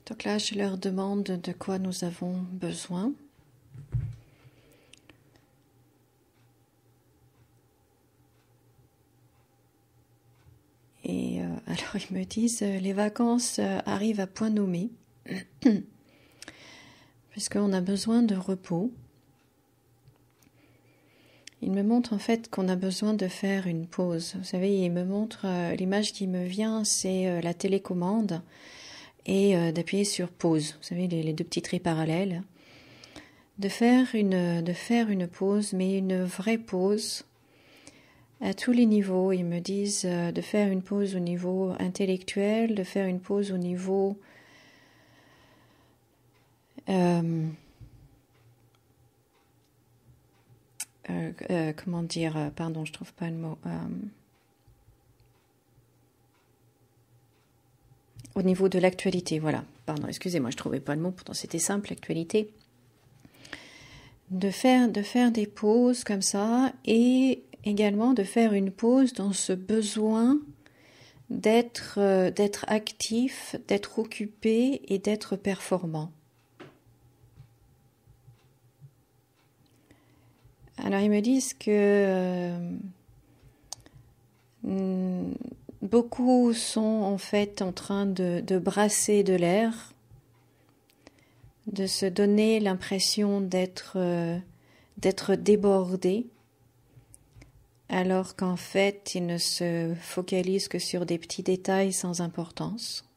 Donc là, je leur demande de quoi nous avons besoin. Et alors ils me disent, les vacances arrivent à point nommé, puisqu'on a besoin de repos. Ils me montrent en fait qu'on a besoin de faire une pause. Vous savez, ils me montrent, l'image qui me vient, c'est la télécommande et d'appuyer sur pause. Vous savez, les deux petits traits parallèles. De faire une pause, mais une vraie pause à tous les niveaux. Ils me disent de faire une pause au niveau intellectuel, de faire une pause au niveau comment dire, pardon, je trouve pas le mot. Au niveau de l'actualité, voilà. Pardon, excusez-moi, je trouvais pas le mot, pourtant c'était simple, l'actualité. De faire des pauses comme ça et également de faire une pause dans ce besoin d'être actif, d'être occupé et d'être performant. Alors ils me disent que beaucoup sont en fait en train de brasser de l'air, de se donner l'impression d'être débordés, alors qu'en fait ils ne se focalisent que sur des petits détails sans importance.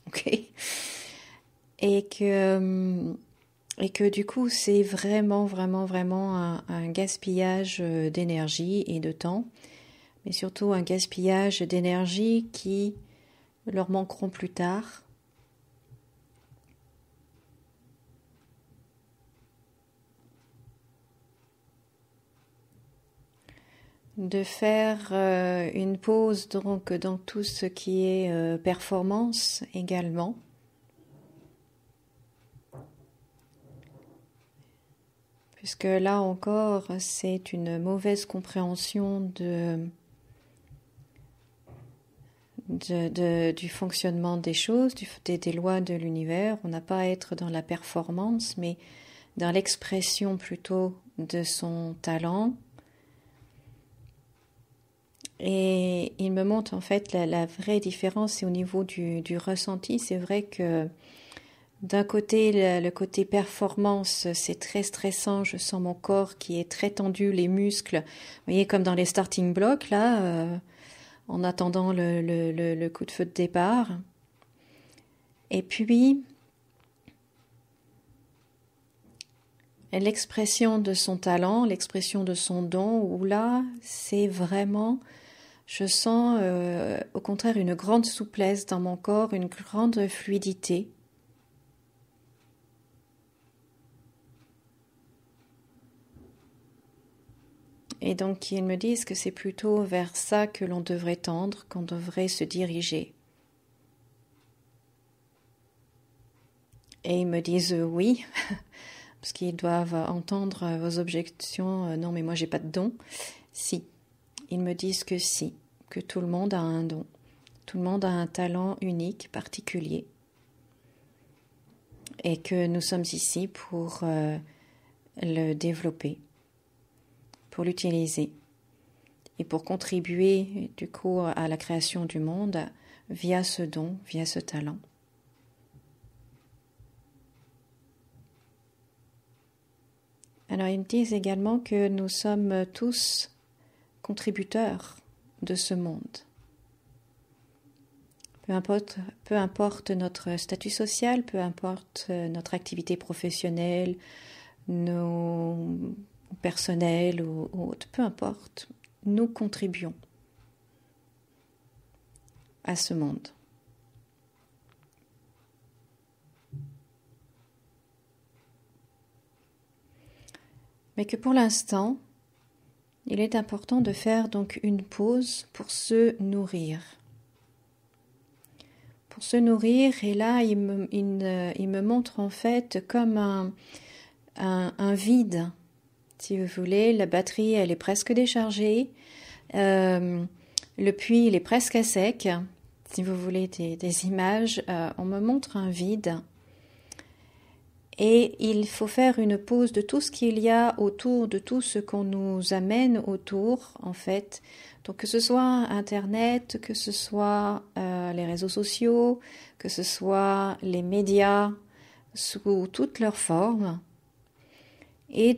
Ok. Et que du coup c'est vraiment un gaspillage d'énergie et de temps, mais surtout un gaspillage d'énergie qui leur manqueront plus tard. De faire une pause donc dans tout ce qui est performance également. Puisque là encore, c'est une mauvaise compréhension du fonctionnement des choses, des lois de l'univers. On n'a pas à être dans la performance, mais dans l'expression plutôt de son talent. Et il me montre en fait la vraie différence, c'est au niveau du ressenti. C'est vrai que d'un côté, le côté performance, c'est très stressant. Je sens mon corps qui est très tendu, les muscles. Vous voyez, comme dans les starting blocks, là, en attendant le coup de feu de départ. Et puis, l'expression de son talent, l'expression de son don, où là, c'est vraiment... Je sens au contraire une grande souplesse dans mon corps, une grande fluidité. Et donc ils me disent que c'est plutôt vers ça que l'on devrait tendre, qu'on devrait se diriger. Et ils me disent oui, parce qu'ils doivent entendre vos objections. Non mais moi j'ai pas de don. Si. Ils me disent que si, que tout le monde a un don, tout le monde a un talent unique, particulier, et que nous sommes ici pour le développer, pour l'utiliser, et pour contribuer du coup à la création du monde via ce don, via ce talent. Alors ils me disent également que nous sommes tous contributeurs de ce monde. Peu importe notre statut social, peu importe notre activité professionnelle, nos personnels ou autres, peu importe, nous contribuons à ce monde. Mais que pour l'instant, il est important de faire donc une pause pour se nourrir. Pour se nourrir, et là, il me montre en fait comme un vide, si vous voulez. La batterie, elle est presque déchargée. Le puits, il est presque à sec. si vous voulez, des images, on me montre un vide. Et il faut faire une pause de tout ce qu'il y a autour, de tout ce qu'on nous amène autour, en fait. Donc que ce soit Internet, que ce soit les réseaux sociaux, que ce soit les médias sous toutes leurs formes, et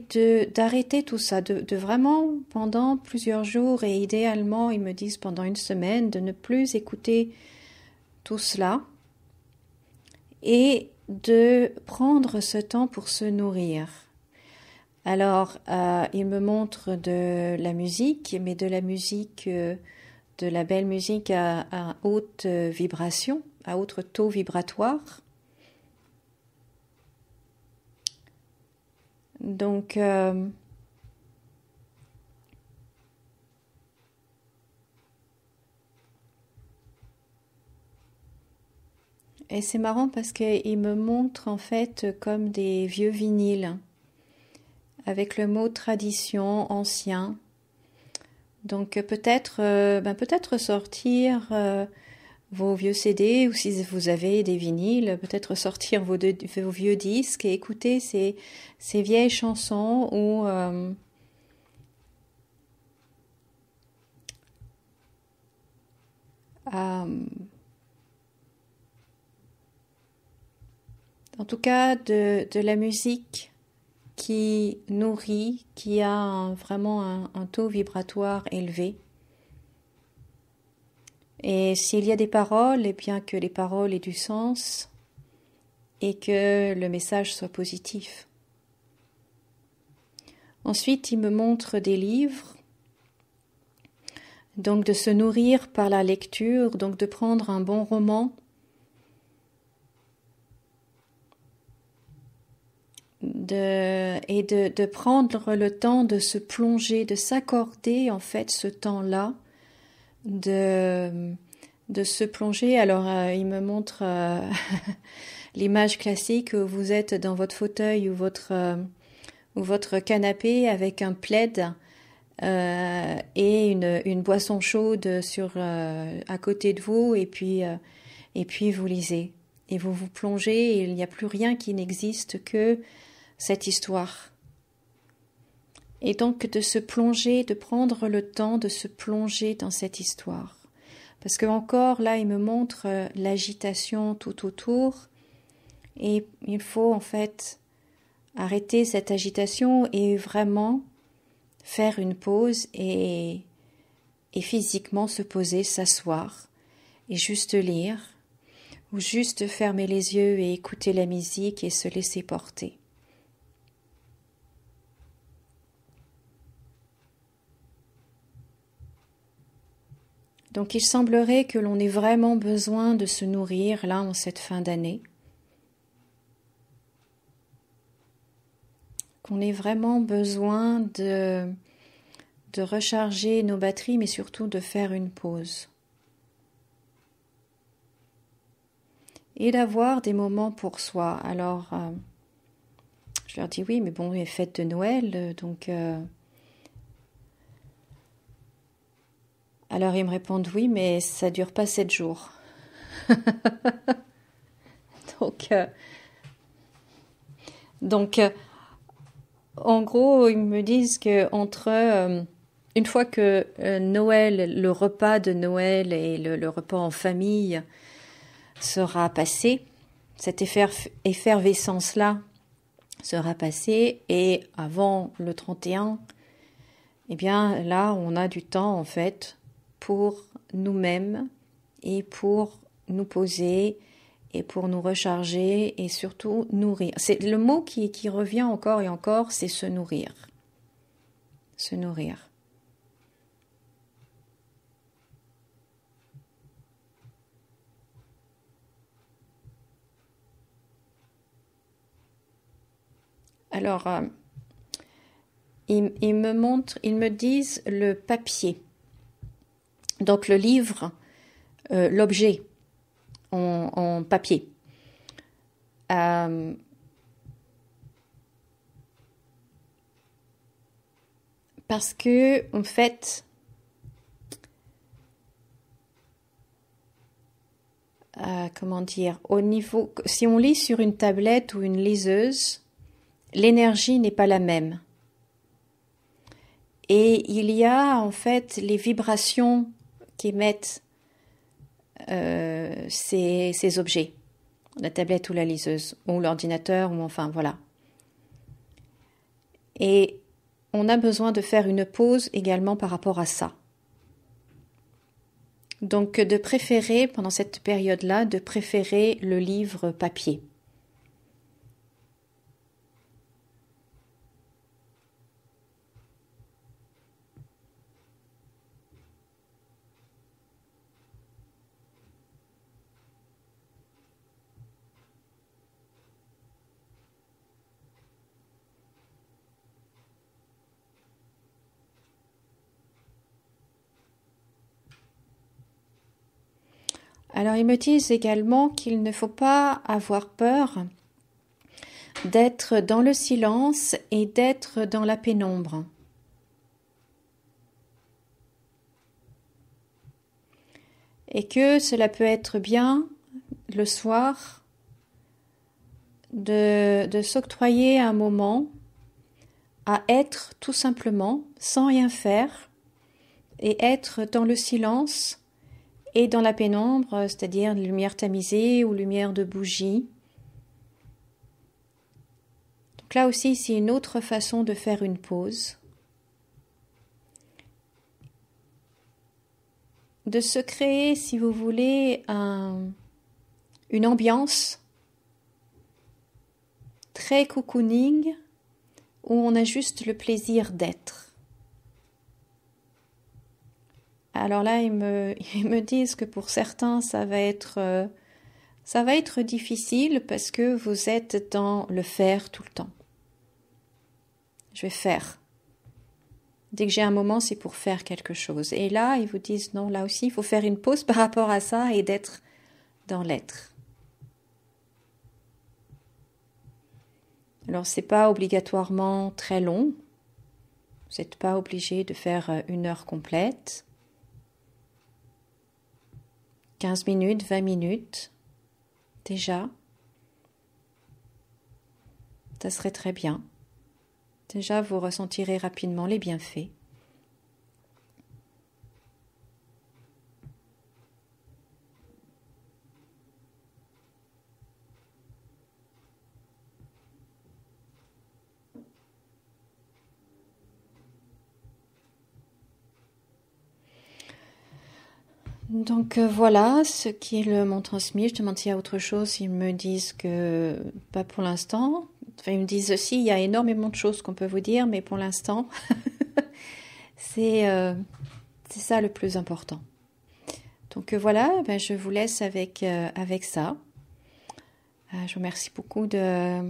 d'arrêter tout ça, de vraiment pendant plusieurs jours, et idéalement, ils me disent pendant une semaine, de ne plus écouter tout cela, et de prendre ce temps pour se nourrir. Alors, il me montre de la musique, mais de la musique, de la belle musique à haute vibration, à haut taux vibratoire. Donc, et c'est marrant parce qu'il me montre en fait comme des vieux vinyles avec le mot tradition, ancien. Donc peut-être sortir vos vieux CD, ou si vous avez des vinyles, peut-être sortir vos vieux disques et écouter ces vieilles chansons où en tout cas de la musique qui nourrit, qui a vraiment un taux vibratoire élevé. Et s'il y a des paroles, eh bien que les paroles aient du sens et que le message soit positif. Ensuite, il me montre des livres, donc de se nourrir par la lecture, donc de prendre un bon roman, de prendre le temps de se plonger, de s'accorder en fait ce temps-là, de se plonger. Alors il me montre l'image classique où vous êtes dans votre fauteuil ou votre canapé avec un plaid et une boisson chaude à côté de vous, et puis vous lisez et vous vous plongez, et il n'y a plus rien qui n'existe que cette histoire. Et donc de se plonger, de prendre le temps de se plonger dans cette histoire. Parce que encore là, il me montre l'agitation tout autour, et il faut en fait arrêter cette agitation et vraiment faire une pause et physiquement se poser, s'asseoir et juste lire, ou juste fermer les yeux et écouter la musique et se laisser porter. Donc il semblerait que l'on ait vraiment besoin de se nourrir là en cette fin d'année, qu'on ait vraiment besoin de recharger nos batteries, mais surtout de faire une pause. Et d'avoir des moments pour soi. Alors, je leur dis oui, mais bon, les fêtes de Noël, donc... Alors ils me répondent oui, mais ça dure pas 7 jours. Donc, en gros, ils me disent que une fois que Noël, le repas de Noël et le repas en famille sera passé, cette effervescence-là sera passée, et avant le 31, eh bien là, on a du temps en fait pour nous-mêmes et pour nous poser et pour nous recharger et surtout nourrir. C'est le mot qui revient encore et encore, c'est se nourrir. Se nourrir. Alors, ils me disent le papier. Donc le livre, l'objet en papier. Parce que, en fait, comment dire, au niveau, si on lit sur une tablette ou une liseuse, l'énergie n'est pas la même. Et il y a en fait les vibrations qu'émettent ces objets, la tablette ou la liseuse, ou l'ordinateur, ou enfin voilà. Et on a besoin de faire une pause également par rapport à ça. Donc de préférer, pendant cette période-là, de préférer le livre papier. Alors ils me disent également qu'il ne faut pas avoir peur d'être dans le silence et d'être dans la pénombre. Et que cela peut être bien le soir de s'octroyer un moment à être tout simplement sans rien faire et être dans le silence et dans la pénombre, c'est-à-dire lumière tamisée ou lumière de bougie. Donc là aussi, c'est une autre façon de faire une pause. De se créer, si vous voulez, une ambiance très cocooning où on a juste le plaisir d'être. Alors là, ils me disent que pour certains, ça va être difficile parce que vous êtes dans le faire tout le temps. Je vais faire. Dès que j'ai un moment, c'est pour faire quelque chose. Et là, ils vous disent non, là aussi, il faut faire une pause par rapport à ça et d'être dans l'être. Alors, c'est pas obligatoirement très long. Vous n'êtes pas obligé de faire 1 heure complète. 15 minutes, 20 minutes, déjà, ça serait très bien. Déjà, vous ressentirez rapidement les bienfaits. Donc voilà ce qu'ils m'ont transmis. Je demande s'il y a autre chose. Ils me disent que pas pour l'instant. Enfin, ils me disent aussi il y a énormément de choses qu'on peut vous dire, mais pour l'instant, c'est ça le plus important. Donc voilà, ben, je vous laisse avec ça. Je vous remercie beaucoup de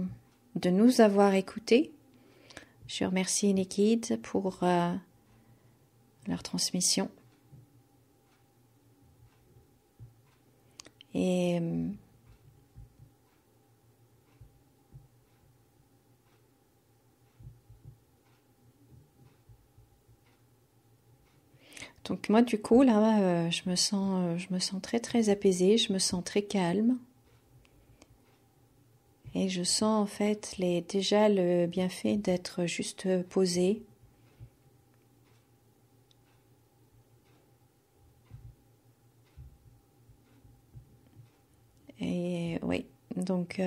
nous avoir écoutés. Je remercie Nikid pour leur transmission. Et donc moi du coup là je me sens très très apaisée, je me sens très calme et je sens en fait déjà le bienfait d'être juste posée. Et oui, donc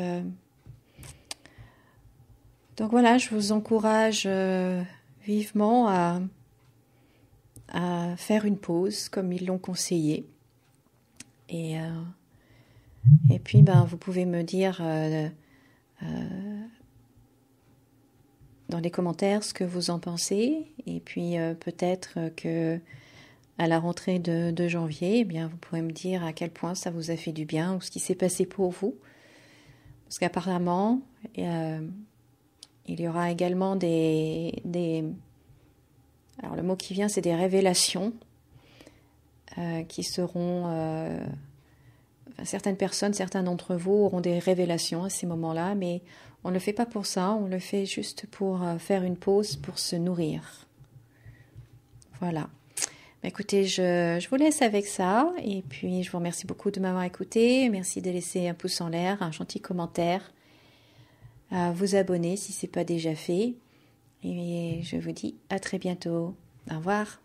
voilà, je vous encourage vivement à faire une pause comme ils l'ont conseillé. Et puis ben vous pouvez me dire dans les commentaires ce que vous en pensez. Et puis peut-être que à la rentrée de janvier, eh bien, vous pourrez me dire à quel point ça vous a fait du bien ou ce qui s'est passé pour vous. Parce qu'apparemment, il y aura également alors le mot qui vient, c'est des révélations qui seront... certaines personnes, certains d'entre vous auront des révélations à ces moments-là, mais on ne le fait pas pour ça, on le fait juste pour faire une pause, pour se nourrir. Voilà. Écoutez, je vous laisse avec ça et puis je vous remercie beaucoup de m'avoir écouté. Merci de laisser un pouce en l'air, un gentil commentaire, vous abonner si ce n'est pas déjà fait. Et je vous dis à très bientôt. Au revoir.